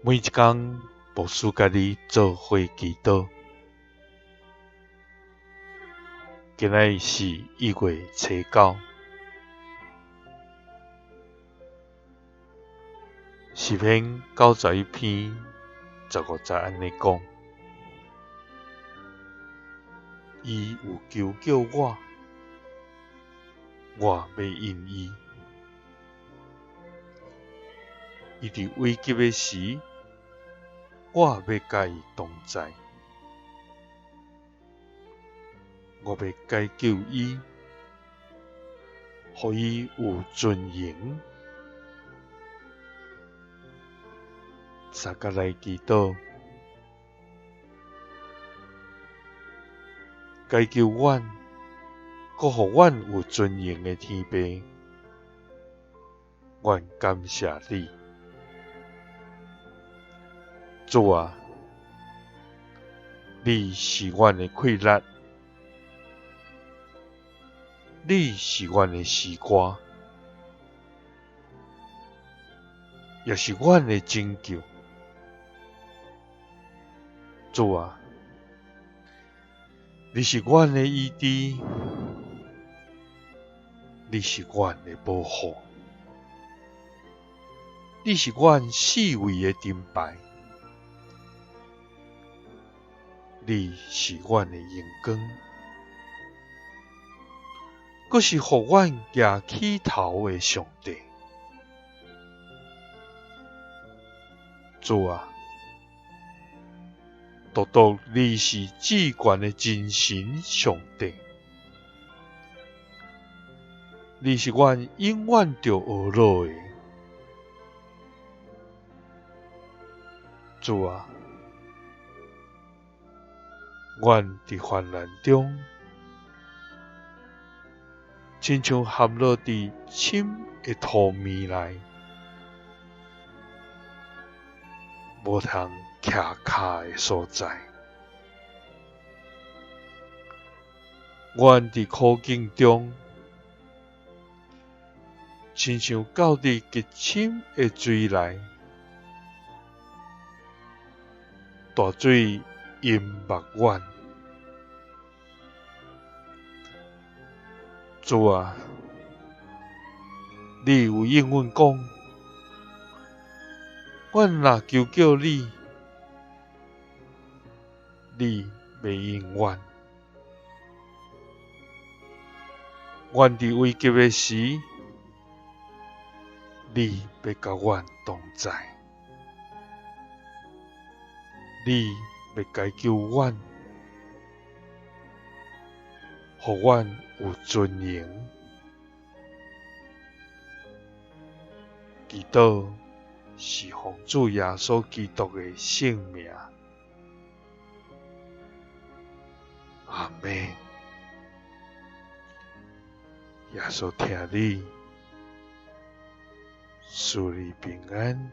每一天，牧师家己做伙祈祷。今仔是1月初9，诗篇91篇15节安尼讲：伊有求救我，我要应伊。伊伫危急的时，我要甲伊同在。我要解救伊，予伊有尊严。三甲来祈祷，解救阮，阁予阮有尊严的天父，阮感谢你。主啊，你是阮的快乐，你是阮的诗歌，也是阮的拯救。主啊，你是阮的医治，你是阮的保护，你是阮四围的盾牌，你是阮的阳光，阁是予阮举起头的上帝。主啊，独独你是至高的真神上帝，你是阮永远着学落的。主啊，阮伫患难中，亲像陷落伫深的土暝内，无通徛脚的所在。阮伫苦境中，亲像掉伫极深的水内，大水淹没阮。主啊，你有应允讲，阮若求救你，你要应阮。阮伫危急的时，你要甲阮同在，你要解救阮，予阮有尊严。祈祷是奉主耶稣基督的圣名。阿们。耶稣听你，赐你平安。